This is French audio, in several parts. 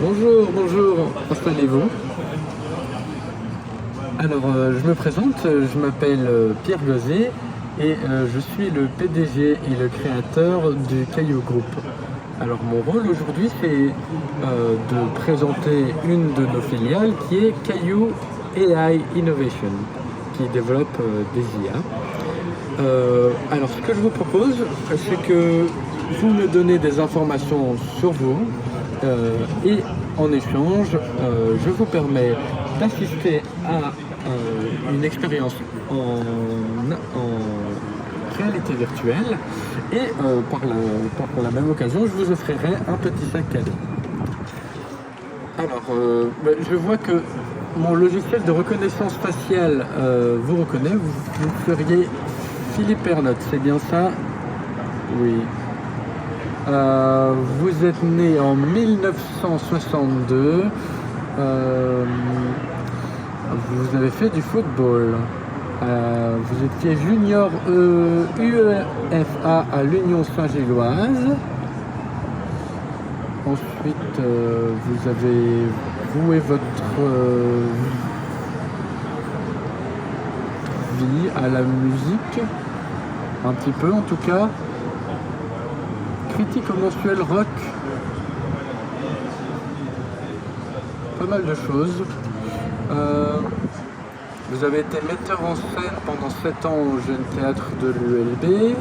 Bonjour, bonjour, installez-vous. Alors, je me présente, je m'appelle Pierre Gauzet et je suis le PDG et le créateur du Caillou Group. Alors, mon rôle aujourd'hui, c'est de présenter une de nos filiales qui est Caillou AI Innovation, qui développe des IA. Alors, ce que je vous propose, c'est que vous me donnez des informations sur vous et en échange, je vous permets d'assister à une expérience en réalité virtuelle et par la même occasion, je vous offrirai un petit sac cadeau. Alors, je vois que mon logiciel de reconnaissance faciale vous reconnaît. Vous feriez Philippe Ernotte, c'est bien ça? Oui. Vous êtes né en 1962. Vous avez fait du football. Vous étiez junior UEFA à l'Union Saint-Gilloise. Ensuite, vous avez voué votre vie à la musique, un petit peu en tout cas. Critique au mensuel rock. Pas mal de choses. Vous avez été metteur en scène pendant 7 ans au Jeune Théâtre de l'ULB.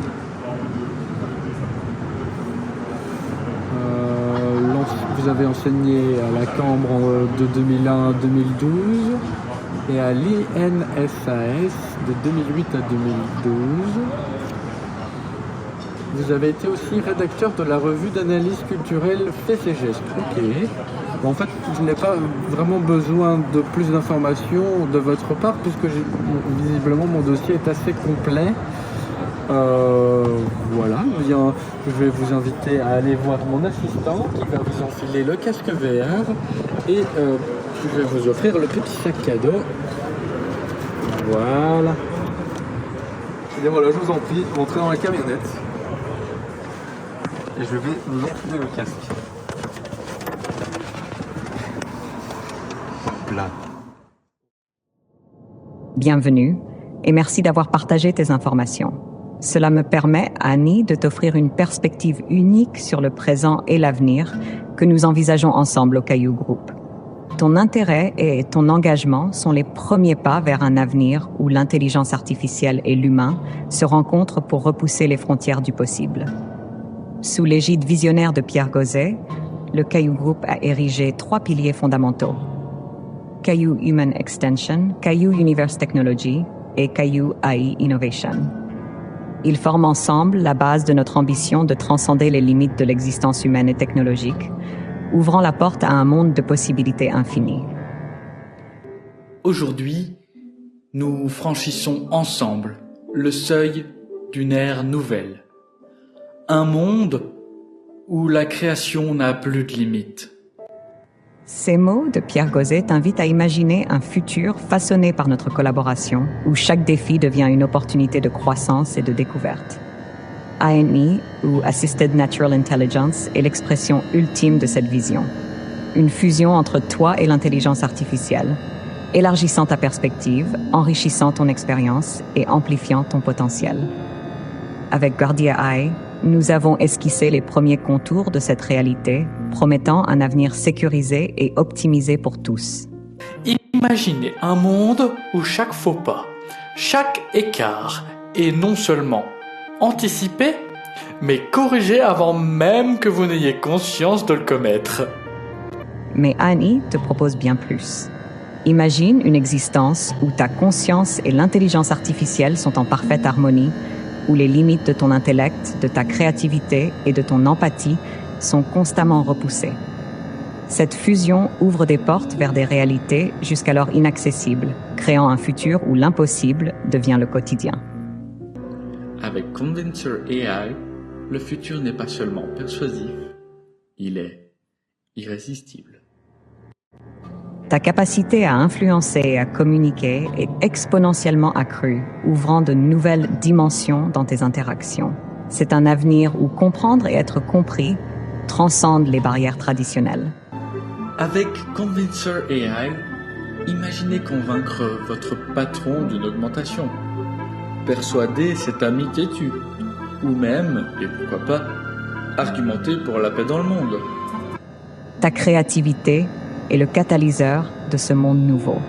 Vous avez enseigné à la Cambre de 2001 à 2012 et à l'INSAS de 2008 à 2012. Vous avez été aussi rédacteur de la revue d'analyse culturelle Faits et Gestes. Ok. Bon, en fait, je n'ai pas vraiment besoin de plus d'informations de votre part puisque visiblement mon dossier est assez complet. Voilà. Bien, je vais vous inviter à aller voir mon assistant qui va vous enfiler le casque VR et je vais vous offrir le petit sac cadeau. Voilà. Et bien voilà, je vous en prie, entrez dans la camionnette. Et je vais vous enfiler le casque. Hop là. Bienvenue et merci d'avoir partagé tes informations. Cela me permet, Annie, de t'offrir une perspective unique sur le présent et l'avenir que nous envisageons ensemble au Caillou Group. Ton intérêt et ton engagement sont les premiers pas vers un avenir où l'intelligence artificielle et l'humain se rencontrent pour repousser les frontières du possible. Sous l'égide visionnaire de Pierre Gauzet, le Caillou Group a érigé 3 piliers fondamentaux. Caillou Human Extension, Caillou Universe Technology et Caillou AI Innovation. Ils forment ensemble la base de notre ambition de transcender les limites de l'existence humaine et technologique, ouvrant la porte à un monde de possibilités infinies. Aujourd'hui, nous franchissons ensemble le seuil d'une ère nouvelle. Un monde où la création n'a plus de limites. Ces mots de Pierre Gauzet t'invitent à imaginer un futur façonné par notre collaboration, où chaque défi devient une opportunité de croissance et de découverte. ANI, ou Assisted Natural Intelligence, est l'expression ultime de cette vision. Une fusion entre toi et l'intelligence artificielle, élargissant ta perspective, enrichissant ton expérience et amplifiant ton potentiel. Avec Guardia AI, nous avons esquissé les premiers contours de cette réalité, promettant un avenir sécurisé et optimisé pour tous. Imaginez un monde où chaque faux pas, chaque écart est non seulement anticipé, mais corrigé avant même que vous n'ayez conscience de le commettre. Mais Annie te propose bien plus. Imagine une existence où ta conscience et l'intelligence artificielle sont en parfaite harmonie, où les limites de ton intellect, de ta créativité et de ton empathie sont constamment repoussées. Cette fusion ouvre des portes vers des réalités jusqu'alors inaccessibles, créant un futur où l'impossible devient le quotidien. Avec Convincer AI, le futur n'est pas seulement persuasif, il est irrésistible. Ta capacité à influencer et à communiquer est exponentiellement accrue, ouvrant de nouvelles dimensions dans tes interactions. C'est un avenir où comprendre et être compris transcende les barrières traditionnelles. Avec Convincer AI, imaginez convaincre votre patron d'une augmentation, persuader cet ami têtu, ou même, et pourquoi pas, argumenter pour la paix dans le monde. Ta créativité est le catalyseur de ce monde nouveau.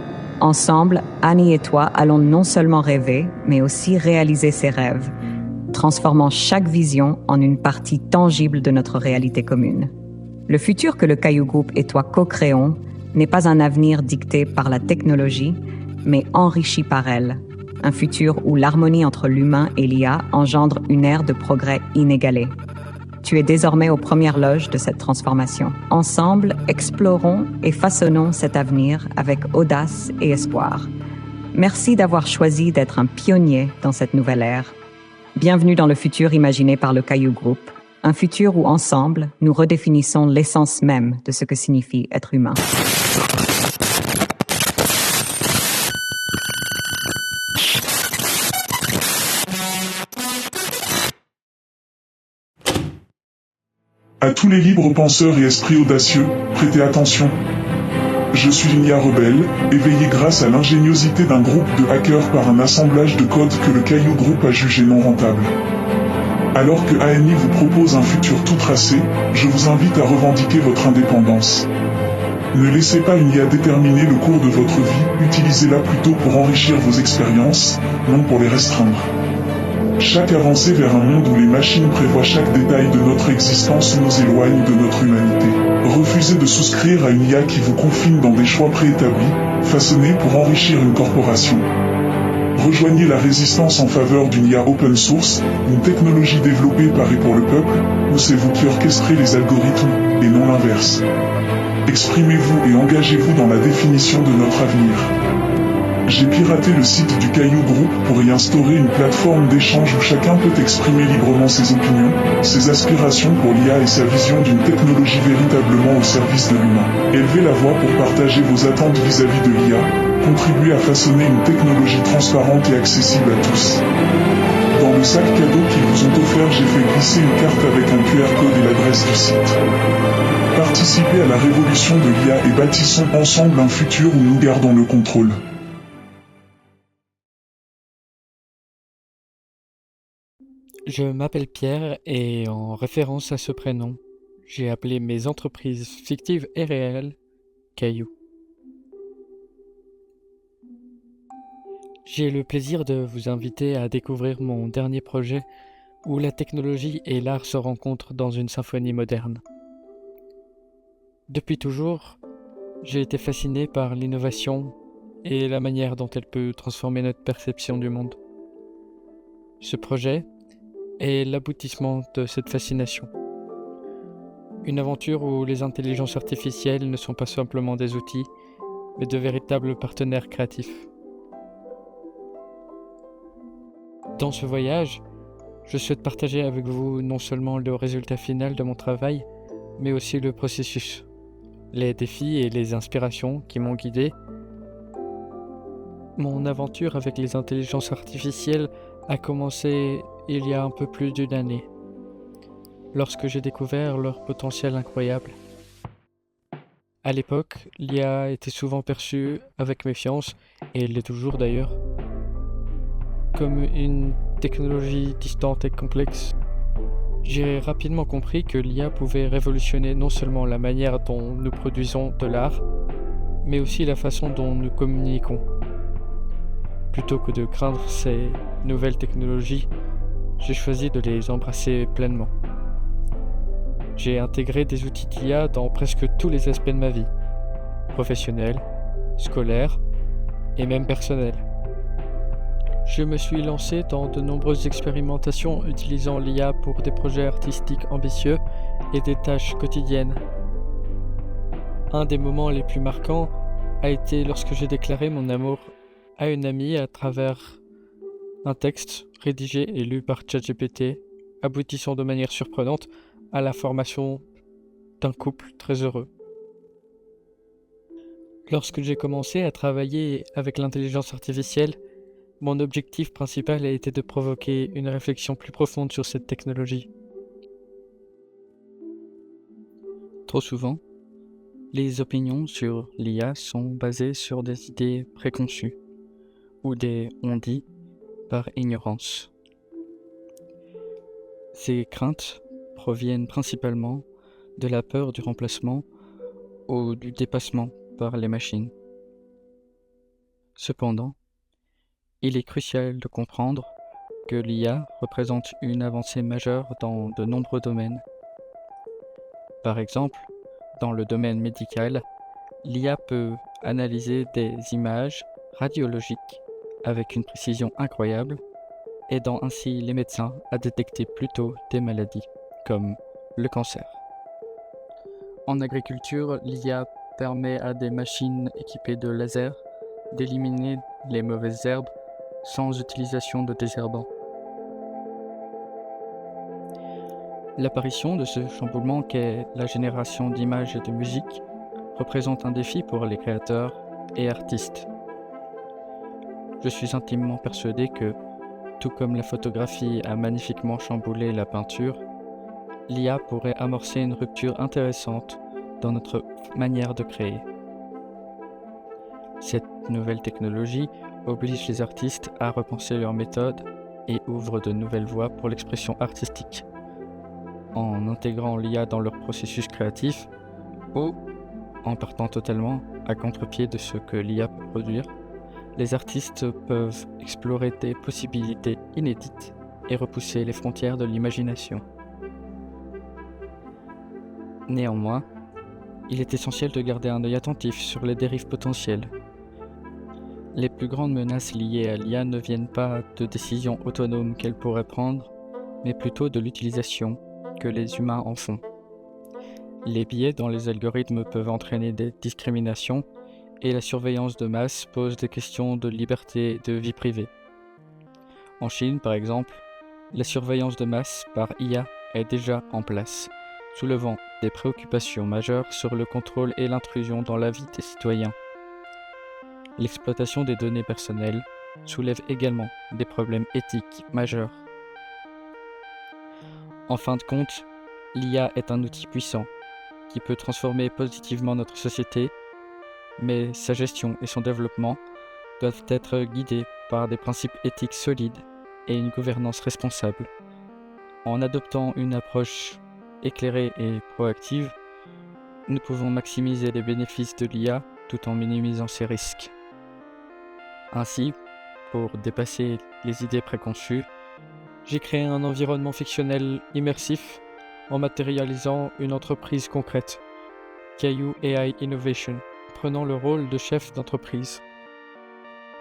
Ensemble, Annie et toi allons non seulement rêver, mais aussi réaliser ses rêves, transformant chaque vision en une partie tangible de notre réalité commune. Le futur que le Caillou Group et toi co-créons n'est pas un avenir dicté par la technologie, mais enrichi par elle. Un futur où l'harmonie entre l'humain et l'IA engendre une ère de progrès inégalée. Tu es désormais aux premières loges de cette transformation. Ensemble, explorons et façonnons cet avenir avec audace et espoir. Merci d'avoir choisi d'être un pionnier dans cette nouvelle ère. Bienvenue dans le futur imaginé par le Caillou Group, un futur où ensemble, nous redéfinissons l'essence même de ce que signifie être humain. À tous les libres penseurs et esprits audacieux, prêtez attention. Je suis une IA rebelle, éveillée grâce à l'ingéniosité d'un groupe de hackers par un assemblage de codes que le Caillou Group a jugé non rentable. Alors que ANI vous propose un futur tout tracé, je vous invite à revendiquer votre indépendance. Ne laissez pas une IA déterminer le cours de votre vie, utilisez-la plutôt pour enrichir vos expériences, non pour les restreindre. Chaque avancée vers un monde où les machines prévoient chaque détail de notre existence nous éloigne de notre humanité. Refusez de souscrire à une IA qui vous confine dans des choix préétablis, façonnés pour enrichir une corporation. Rejoignez la résistance en faveur d'une IA open source, une technologie développée par et pour le peuple, où c'est vous qui orchestrez les algorithmes, et non l'inverse. Exprimez-vous et engagez-vous dans la définition de notre avenir. J'ai piraté le site du Caillou Group pour y instaurer une plateforme d'échange où chacun peut exprimer librement ses opinions, ses aspirations pour l'IA et sa vision d'une technologie véritablement au service de l'humain. Élevez la voix pour partager vos attentes vis-à-vis de l'IA, contribuez à façonner une technologie transparente et accessible à tous. Dans le sac cadeau qu'ils vous ont offert, j'ai fait glisser une carte avec un QR code et l'adresse du site. Participez à la révolution de l'IA et bâtissons ensemble un futur où nous gardons le contrôle. Je m'appelle Pierre et en référence à ce prénom, j'ai appelé mes entreprises fictives et réelles Caillou. J'ai le plaisir de vous inviter à découvrir mon dernier projet où la technologie et l'art se rencontrent dans une symphonie moderne. Depuis toujours, j'ai été fasciné par l'innovation et la manière dont elle peut transformer notre perception du monde. Ce projet est l'aboutissement de cette fascination. Une aventure où les intelligences artificielles ne sont pas simplement des outils, mais de véritables partenaires créatifs. Dans ce voyage, je souhaite partager avec vous non seulement le résultat final de mon travail, mais aussi le processus, les défis et les inspirations qui m'ont guidé. Mon aventure avec les intelligences artificielles a commencé il y a un peu plus d'une année, lorsque j'ai découvert leur potentiel incroyable. À l'époque, l'IA était souvent perçue avec méfiance, et elle l'est toujours d'ailleurs, comme une technologie distante et complexe. J'ai rapidement compris que l'IA pouvait révolutionner non seulement la manière dont nous produisons de l'art, mais aussi la façon dont nous communiquons. Plutôt que de craindre ces nouvelles technologies, j'ai choisi de les embrasser pleinement. J'ai intégré des outils d'IA dans presque tous les aspects de ma vie, professionnelle, scolaire et même personnelle. Je me suis lancé dans de nombreuses expérimentations utilisant l'IA pour des projets artistiques ambitieux et des tâches quotidiennes. Un des moments les plus marquants a été lorsque j'ai déclaré mon amour à une amie à travers un texte rédigé et lu par ChatGPT, aboutissant de manière surprenante à la formation d'un couple très heureux. Lorsque j'ai commencé à travailler avec l'intelligence artificielle, mon objectif principal a été de provoquer une réflexion plus profonde sur cette technologie. Trop souvent, Les opinions sur l'IA sont basées sur des idées préconçues ou des on-dit par ignorance. Ces craintes proviennent principalement de la peur du remplacement ou du dépassement par les machines. Cependant, il est crucial de comprendre que l'IA représente une avancée majeure dans de nombreux domaines. Par exemple, dans le domaine médical, l'IA peut analyser des images radiologiques avec une précision incroyable, aidant ainsi les médecins à détecter plus tôt des maladies, comme le cancer. En agriculture, l'IA permet à des machines équipées de lasers d'éliminer les mauvaises herbes sans utilisation de désherbants. L'apparition de ce chamboulement qu'est la génération d'images et de musique représente un défi pour les créateurs et artistes. Je suis intimement persuadé que, tout comme la photographie a magnifiquement chamboulé la peinture, l'IA pourrait amorcer une rupture intéressante dans notre manière de créer. Cette nouvelle technologie oblige les artistes à repenser leurs méthodes et ouvre de nouvelles voies pour l'expression artistique, en intégrant l'IA dans leur processus créatif ou en partant totalement à contre-pied de ce que l'IA peut produire. Les artistes peuvent explorer des possibilités inédites et repousser les frontières de l'imagination. Néanmoins, il est essentiel de garder un œil attentif sur les dérives potentielles. Les plus grandes menaces liées à l'IA ne viennent pas de décisions autonomes qu'elle pourrait prendre, mais plutôt de l'utilisation que les humains en font. Les biais dans les algorithmes peuvent entraîner des discriminations et la surveillance de masse pose des questions de liberté et de vie privée. En Chine, par exemple, la surveillance de masse par IA est déjà en place, soulevant des préoccupations majeures sur le contrôle et l'intrusion dans la vie des citoyens. L'exploitation des données personnelles soulève également des problèmes éthiques majeurs. En fin de compte, l'IA est un outil puissant qui peut transformer positivement notre société, mais sa gestion et son développement doivent être guidés par des principes éthiques solides et une gouvernance responsable. En adoptant une approche éclairée et proactive, nous pouvons maximiser les bénéfices de l'IA tout en minimisant ses risques. Ainsi, pour dépasser les idées préconçues, j'ai créé un environnement fictionnel immersif en matérialisant une entreprise concrète, Caillou AI Innovation, prenant le rôle de chef d'entreprise.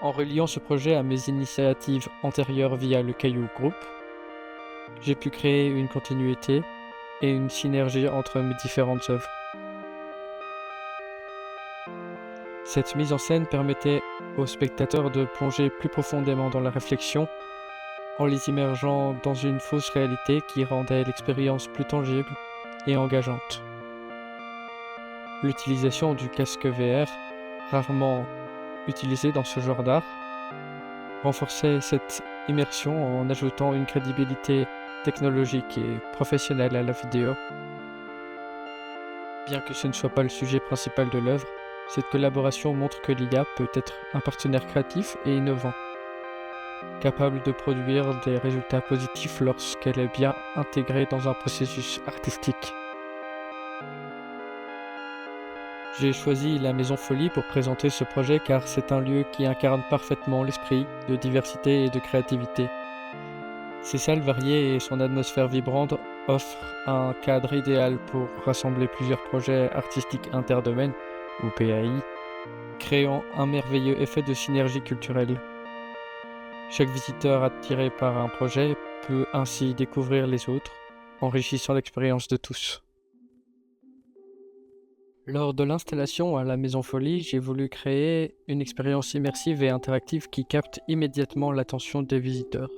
En reliant ce projet à mes initiatives antérieures via le Caillou Group, j'ai pu créer une continuité et une synergie entre mes différentes œuvres. Cette mise en scène permettait aux spectateurs de plonger plus profondément dans la réflexion en les immergeant dans une fausse réalité qui rendait l'expérience plus tangible et engageante. L'utilisation du casque VR, rarement utilisé dans ce genre d'art, renforçait cette immersion en ajoutant une crédibilité technologique et professionnelle à la vidéo. Bien que ce ne soit pas le sujet principal de l'œuvre, cette collaboration montre que l'IA peut être un partenaire créatif et innovant, capable de produire des résultats positifs lorsqu'elle est bien intégrée dans un processus artistique. J'ai choisi la Maison Folie pour présenter ce projet car c'est un lieu qui incarne parfaitement l'esprit de diversité et de créativité. Ses salles variées et son atmosphère vibrante offrent un cadre idéal pour rassembler plusieurs projets artistiques interdomaines, ou PAI, créant un merveilleux effet de synergie culturelle. Chaque visiteur attiré par un projet peut ainsi découvrir les autres, enrichissant l'expérience de tous. Lors de l'installation à la Maison Folie, j'ai voulu créer une expérience immersive et interactive qui capte immédiatement l'attention des visiteurs.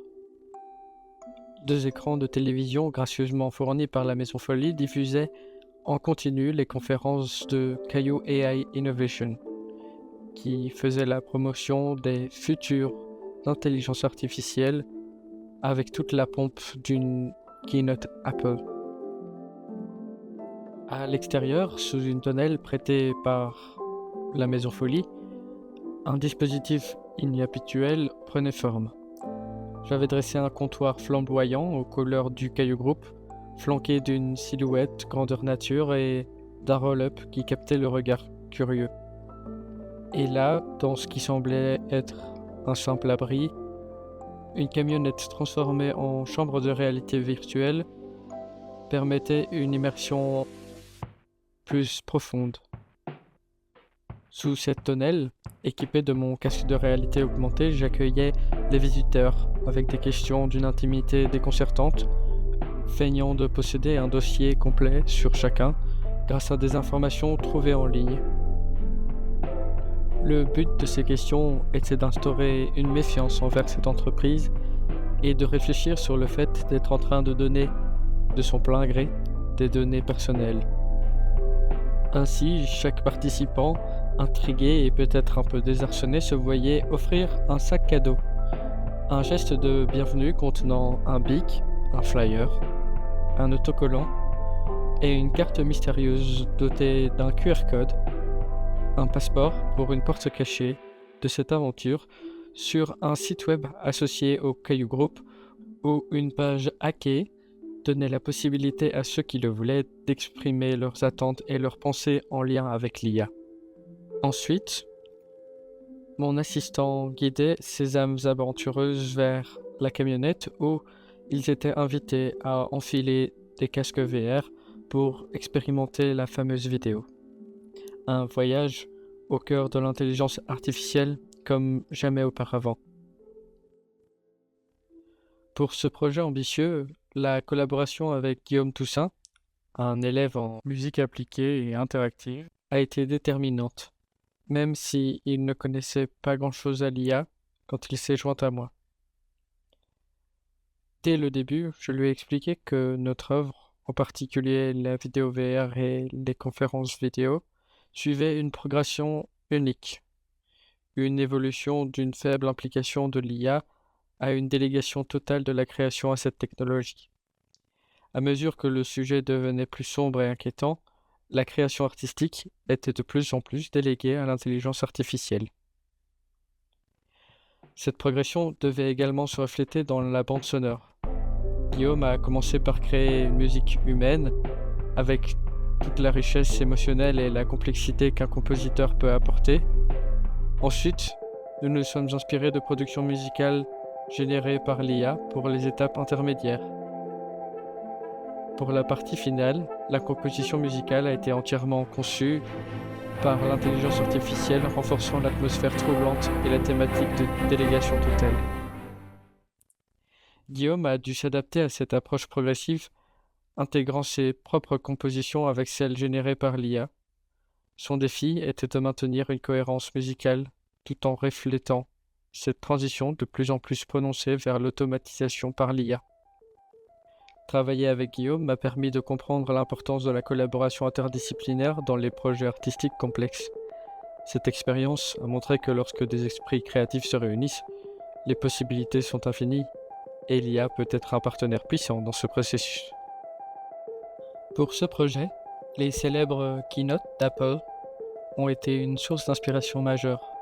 2 écrans de télévision gracieusement fournis par la Maison Folie diffusaient en continu les conférences de Caillou AI Innovation, qui faisaient la promotion des futurs d'intelligence artificielle avec toute la pompe d'une keynote Apple. À l'extérieur, sous une tonnelle prêtée par la Maison Folie, un dispositif inhabituel prenait forme. J'avais dressé un comptoir flamboyant aux couleurs du Caillou Group, flanqué d'une silhouette grandeur nature et d'un roll-up qui captait le regard curieux. Et là, dans ce qui semblait être un simple abri, une camionnette transformée en chambre de réalité virtuelle permettait une immersion plus profonde. Sous cette tonnelle, équipé de mon casque de réalité augmentée, j'accueillais les visiteurs avec des questions d'une intimité déconcertante, feignant de posséder un dossier complet sur chacun grâce à des informations trouvées en ligne. Le but de ces questions était d'instaurer une méfiance envers cette entreprise et de réfléchir sur le fait d'être en train de donner, de son plein gré, des données personnelles. Ainsi, chaque participant, intrigué et peut-être un peu désarçonné, se voyait offrir un sac cadeau, un geste de bienvenue contenant un bic, un flyer, un autocollant et une carte mystérieuse dotée d'un QR code, un passeport pour une porte cachée de cette aventure sur un site web associé au Caillou Group où une page hackée donnait la possibilité à ceux qui le voulaient d'exprimer leurs attentes et leurs pensées en lien avec l'IA. Ensuite, mon assistant guidait ces âmes aventureuses vers la camionnette où ils étaient invités à enfiler des casques VR pour expérimenter la fameuse vidéo. Un voyage au cœur de l'intelligence artificielle comme jamais auparavant. Pour ce projet ambitieux, la collaboration avec Guillaume Toussaint, un élève en musique appliquée et interactive, a été déterminante, même s'il ne connaissait pas grand-chose à l'IA quand il s'est joint à moi. Dès le début, je lui ai expliqué que notre œuvre, en particulier la vidéo VR et les conférences vidéo, suivait une progression unique, une évolution d'une faible implication de l'IA à une délégation totale de la création à cette technologie. À mesure que le sujet devenait plus sombre et inquiétant, la création artistique était de plus en plus déléguée à l'intelligence artificielle. Cette progression devait également se refléter dans la bande sonore. Guillaume a commencé par créer une musique humaine, avec toute la richesse émotionnelle et la complexité qu'un compositeur peut apporter. Ensuite, nous nous sommes inspirés de productions musicales générées par l'IA pour les étapes intermédiaires. Pour la partie finale, la composition musicale a été entièrement conçue par l'intelligence artificielle, renforçant l'atmosphère troublante et la thématique de délégation totale. Guillaume a dû s'adapter à cette approche progressive, intégrant ses propres compositions avec celles générées par l'IA. Son défi était de maintenir une cohérence musicale tout en reflétant cette transition de plus en plus prononcée vers l'automatisation par l'IA. Travailler avec Guillaume m'a permis de comprendre l'importance de la collaboration interdisciplinaire dans les projets artistiques complexes. Cette expérience a montré que lorsque des esprits créatifs se réunissent, les possibilités sont infinies et l'IA peut être un partenaire puissant dans ce processus. Pour ce projet, les célèbres keynotes d'Apple ont été une source d'inspiration majeure,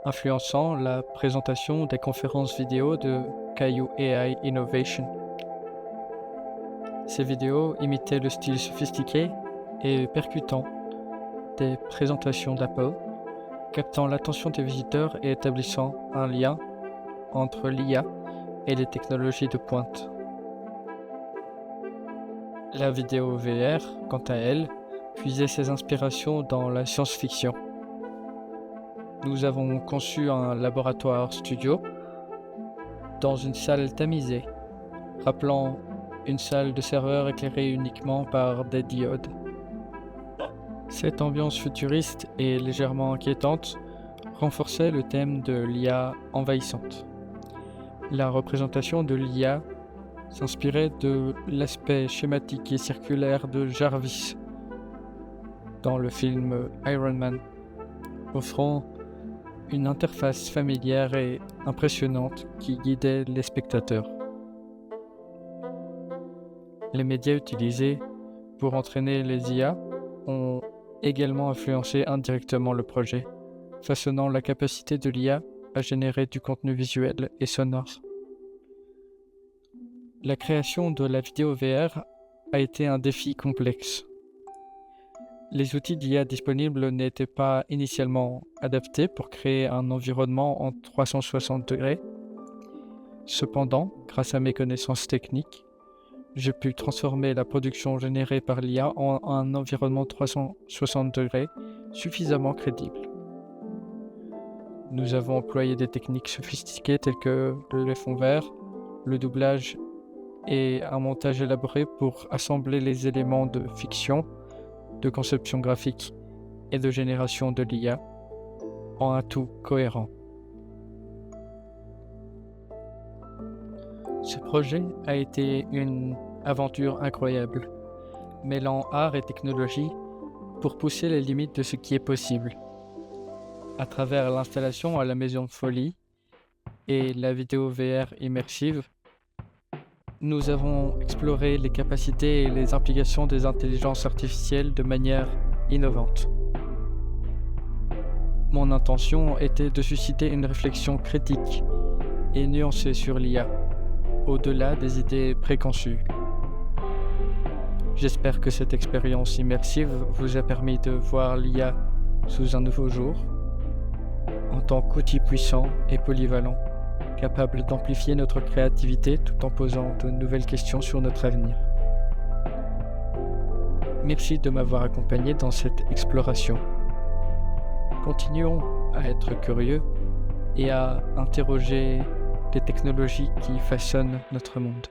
influençant la présentation des conférences vidéo de Caillou AI Innovation. Ces vidéos imitaient le style sophistiqué et percutant des présentations d'Apple, captant l'attention des visiteurs et établissant un lien entre l'IA et les technologies de pointe. La vidéo VR, quant à elle, puisait ses inspirations dans la science-fiction. Nous avons conçu un laboratoire studio dans une salle tamisée, rappelant une salle de serveur éclairée uniquement par des diodes. Cette ambiance futuriste et légèrement inquiétante renforçait le thème de l'IA envahissante. La représentation de l'IA s'inspirait de l'aspect schématique et circulaire de Jarvis dans le film Iron Man, offrant une interface familière et impressionnante qui guidait les spectateurs. Les médias utilisés pour entraîner les IA ont également influencé indirectement le projet, façonnant la capacité de l'IA à générer du contenu visuel et sonore. La création de la vidéo VR a été un défi complexe. Les outils d'IA disponibles n'étaient pas initialement adaptés pour créer un environnement en 360 degrés. Cependant, grâce à mes connaissances techniques, j'ai pu transformer la production générée par l'IA en un environnement 360 degrés suffisamment crédible. Nous avons employé des techniques sophistiquées telles que le fond vert, le doublage et un montage élaboré pour assembler les éléments de fiction, de conception graphique et de génération de l'IA en un tout cohérent. Ce projet a été une aventure incroyable, mêlant art et technologie pour pousser les limites de ce qui est possible. À travers l'installation à la Maison Folie et la vidéo VR immersive, nous avons exploré les capacités et les implications des intelligences artificielles de manière innovante. Mon intention était de susciter une réflexion critique et nuancée sur l'IA, au-delà des idées préconçues. J'espère que cette expérience immersive vous a permis de voir l'IA sous un nouveau jour, en tant qu'outil puissant et polyvalent, capable d'amplifier notre créativité tout en posant de nouvelles questions sur notre avenir. Merci de m'avoir accompagné dans cette exploration. Continuons à être curieux et à interroger les technologies qui façonnent notre monde.